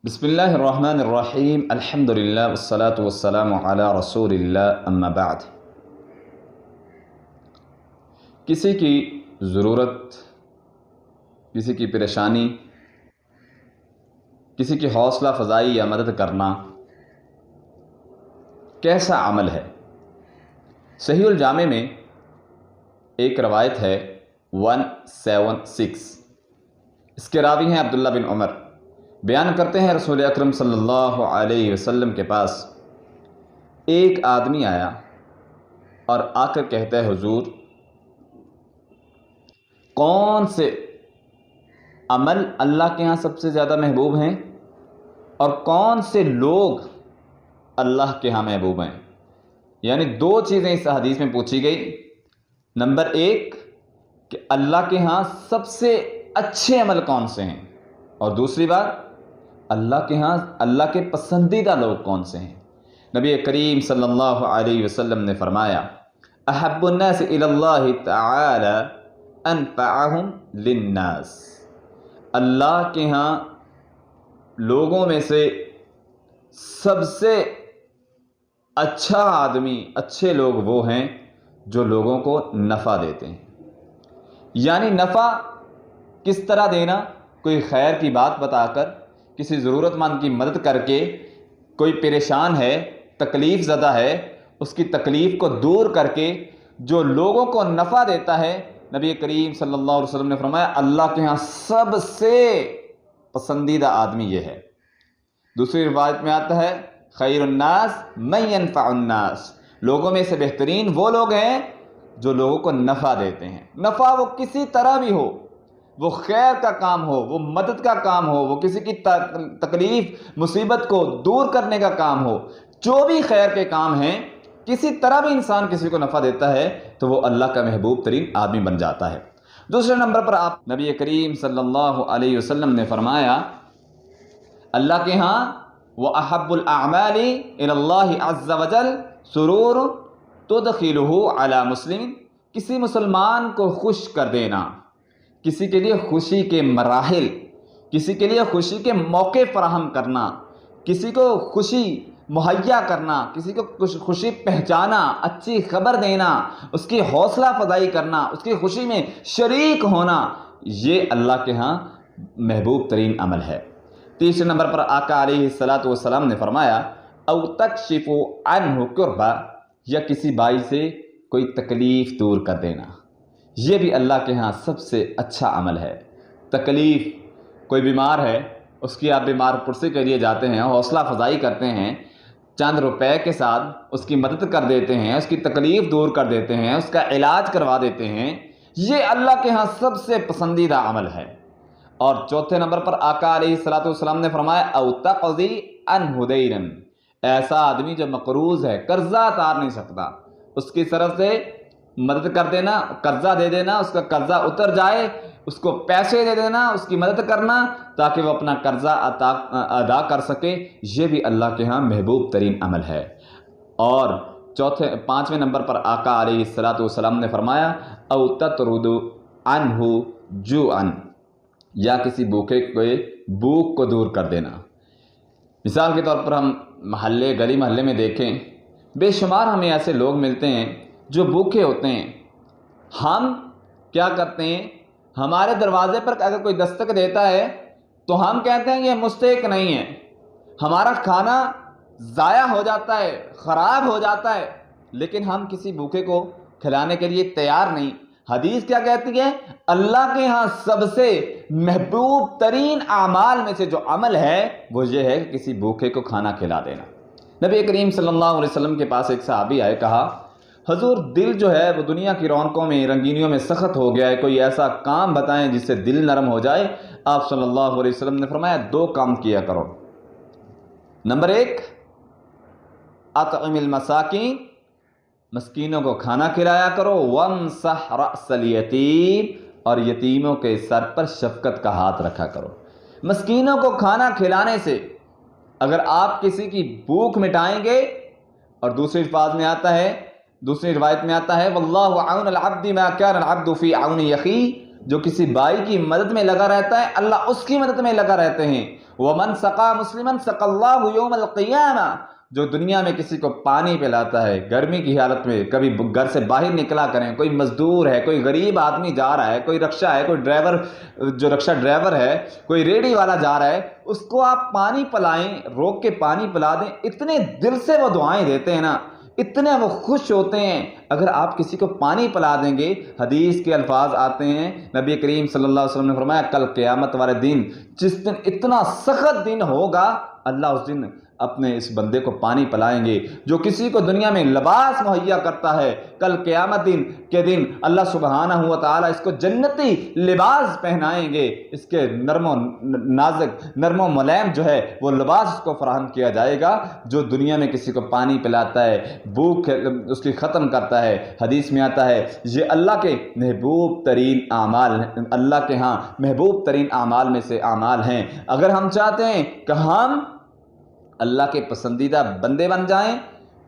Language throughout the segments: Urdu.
بسم اللہ الرحمن الرحیم الحمدللہ والصلاة والسلام علی رسول اللہ اما بعد۔ کسی کی ضرورت، کسی کی پریشانی، کسی کی حوصلہ افزائی یا مدد کرنا کیسا عمل ہے؟ صحیح الجامع میں ایک روایت ہے 176، اس کے راوی ہیں عبداللہ بن عمر۔ بیان کرتے ہیں رسول اکرم صلی اللہ علیہ وسلم کے پاس ایک آدمی آیا اور آ کر کہتا ہے، حضور کون سے عمل اللہ کے ہاں سب سے زیادہ محبوب ہیں اور کون سے لوگ اللہ کے ہاں محبوب ہیں؟ یعنی دو چیزیں اس حدیث میں پوچھی گئی۔ نمبر ایک کہ اللہ کے ہاں سب سے اچھے عمل کون سے ہیں، اور دوسری بات اللہ کے ہاں اللہ کے پسندیدہ لوگ کون سے ہیں؟ نبی کریم صلی اللہ علیہ وسلم نے فرمایا، احب الناس الی اللہ تعالی انفعہم للناس۔ اللہ کے ہاں لوگوں میں سے سب سے اچھا آدمی، اچھے لوگ وہ ہیں جو لوگوں کو نفع دیتے ہیں۔ یعنی نفع کس طرح دینا؟ کوئی خیر کی بات بتا کر، کسی ضرورت مند کی مدد کر کے، کوئی پریشان ہے، تکلیف زدہ ہے، اس کی تکلیف کو دور کر کے جو لوگوں کو نفع دیتا ہے، نبی کریم صلی اللہ علیہ وسلم نے فرمایا اللہ کے ہاں سب سے پسندیدہ آدمی یہ ہے۔ دوسری روایت میں آتا ہے، خیر الناس من ینفع الناس، لوگوں میں سے بہترین وہ لوگ ہیں جو لوگوں کو نفع دیتے ہیں۔ نفع وہ کسی طرح بھی ہو، وہ خیر کا کام ہو، وہ مدد کا کام ہو، وہ کسی کی تکلیف مصیبت کو دور کرنے کا کام ہو، جو بھی خیر کے کام ہیں، کسی طرح بھی انسان کسی کو نفع دیتا ہے تو وہ اللہ کا محبوب ترین آدمی بن جاتا ہے۔ دوسرے نمبر پر آپ نبی کریم صلی اللہ علیہ وسلم نے فرمایا اللہ کے ہاں وَأَحَبُّ الْأَعْمَالِ إِلَى اللَّهِ عَزَّ وَجَلَّ سُرُورٌ تُدْخِلُهُ عَلَى مُسْلِمٍ، کسی مسلمان کو خوش کر دینا، کسی کے لیے خوشی کے مراحل، کسی کے لیے خوشی کے موقع فراہم کرنا، کسی کو خوشی مہیا کرنا، کسی کو خوشی پہنچانا، اچھی خبر دینا، اس کی حوصلہ افزائی کرنا، اس کی خوشی میں شریک ہونا، یہ اللہ کے ہاں محبوب ترین عمل ہے۔ تیسرے نمبر پر آقا علیہ السلام نے فرمایا او تکشف عنہ کربہ، یا کسی بائی سے کوئی تکلیف دور کر دینا، یہ بھی اللہ کے ہاں سب سے اچھا عمل ہے۔ تکلیف، کوئی بیمار ہے، اس کی آپ بیمار پرسی کے لیے جاتے ہیں، حوصلہ افزائی کرتے ہیں، چند روپے کے ساتھ اس کی مدد کر دیتے ہیں، اس کی تکلیف دور کر دیتے ہیں، اس کا علاج کروا دیتے ہیں، یہ اللہ کے ہاں سب سے پسندیدہ عمل ہے۔ اور چوتھے نمبر پر آقا علیہ السلام نے فرمایا او تقضی عنہ دینا، ایسا آدمی جو مقروض ہے، قرضہ اتار نہیں سکتا، اس کی طرف سے مدد کر دینا، قرضہ دے دینا، اس کا قرضہ اتر جائے، اس کو پیسے دے دینا، اس کی مدد کرنا تاکہ وہ اپنا قرضہ ادا کر سکے، یہ بھی اللہ کے ہاں محبوب ترین عمل ہے۔ اور پانچویں نمبر پر آقا علیہ السلام نے فرمایا او تطرد عنہ جوعا، یا کسی بھوکے کو بھوک کو دور کر دینا۔ مثال کے طور پر ہم گلی محلے میں دیکھیں، بے شمار ہمیں ایسے لوگ ملتے ہیں جو بھوکے ہوتے ہیں۔ ہم کیا کرتے ہیں، ہمارے دروازے پر اگر کوئی دستک دیتا ہے تو ہم کہتے ہیں یہ مستحق نہیں ہے، ہمارا کھانا ضائع ہو جاتا ہے، خراب ہو جاتا ہے، لیکن ہم کسی بھوکے کو کھلانے کے لیے تیار نہیں۔ حدیث کیا کہتی ہے؟ اللہ کے ہاں سب سے محبوب ترین اعمال میں سے جو عمل ہے وہ یہ ہے کہ کسی بھوکے کو کھانا کھلا دینا۔ نبی کریم صلی اللہ علیہ وسلم کے پاس ایک صحابی آئے، کہا حضور دل جو ہے وہ دنیا کی رونقوں میں، رنگینیوں میں سخت ہو گیا ہے، کوئی ایسا کام بتائیں جس سے دل نرم ہو جائے۔ آپ صلی اللہ علیہ وسلم نے فرمایا دو کام کیا کرو۔ نمبر ایک، اطعم المساکین، مسکینوں کو کھانا کھلایا کرو، وامسح رأس الیتیم، اور یتیموں کے سر پر شفقت کا ہاتھ رکھا کرو۔ مسکینوں کو کھانا کھلانے سے اگر آپ کسی کی بھوک مٹائیں گے، اور دوسری روایت میں آتا ہے واللہ عون العبد ما کان العبد فی عون یخیہ، جو کسی بھائی کی مدد میں لگا رہتا ہے اللہ اس کی مدد میں لگا رہتے ہیں، وَمَنْ سَقَى مُسْلِمًا سَقَى اللَّهُ يَوْمَ الْقِيَامَةِ، جو دنیا میں کسی کو پانی پلاتا ہے گرمی کی حالت میں، کبھی گھر سے باہر نکلا کریں، کوئی مزدور ہے، کوئی غریب آدمی جا رہا ہے، کوئی رکشہ ہے، کوئی ڈرائیور جو رکشہ ڈرائیور ہے، کوئی ریڑھی والا جا رہا ہے، اس کو آپ پانی پلائیں، روک کے پانی پلا دیں، اتنے دل سے وہ دعائیں دیتے ہیں نا، اتنے وہ خوش ہوتے ہیں۔ اگر آپ کسی کو پانی پلا دیں گے، حدیث کے الفاظ آتے ہیں، نبی کریم صلی اللہ علیہ وسلم نے فرمایا کل قیامت والے دن، جس دن اتنا سخت دن ہوگا، اللہ اس دن اپنے اس بندے کو پانی پلائیں گے۔ جو کسی کو دنیا میں لباس مہیا کرتا ہے، کل قیامت کے دن اللہ سبحانہ و تعالیٰ اس کو جنتی لباس پہنائیں گے، اس کے نرم و نازک، نرم و ملائم جو ہے وہ لباس اس کو فراہم کیا جائے گا۔ جو دنیا میں کسی کو پانی پلاتا ہے، بھوک اس کی ختم کرتا ہے، حدیث میں آتا ہے یہ اللہ کے محبوب ترین اعمال، اللہ کے ہاں محبوب ترین اعمال میں سے اعمال ہیں۔ اگر ہم چاہتے ہیں کہ ہم اللہ کے پسندیدہ بندے بن جائیں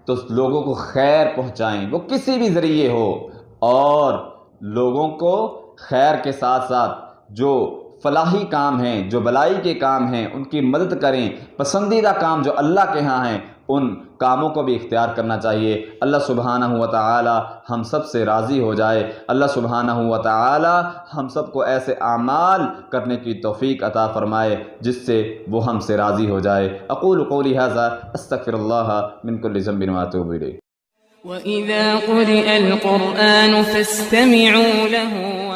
تو لوگوں کو خیر پہنچائیں، وہ کسی بھی ذریعے ہو، اور لوگوں کو خیر کے ساتھ ساتھ جو فلاحی کام ہیں، جو بلائی کے کام ہیں، ان کی مدد کریں۔ پسندیدہ کام جو اللہ کے ہاں ہیں ان کاموں کو بھی اختیار کرنا چاہیے۔ اللہ سبحانہ و تعالی ہم سب سے راضی ہو جائے، اللہ سبحانہ و تعالی ہم سب کو ایسے اعمال کرنے کی توفیق عطا فرمائے جس سے وہ ہم سے راضی ہو جائے۔ اقول قولی ھذا استغفر اللہ من کل ذنب واتوب الیہ۔ وَإِذَا قُرِئَ الْقُرْآنُ فَاسْتَمِعُوا لَهُ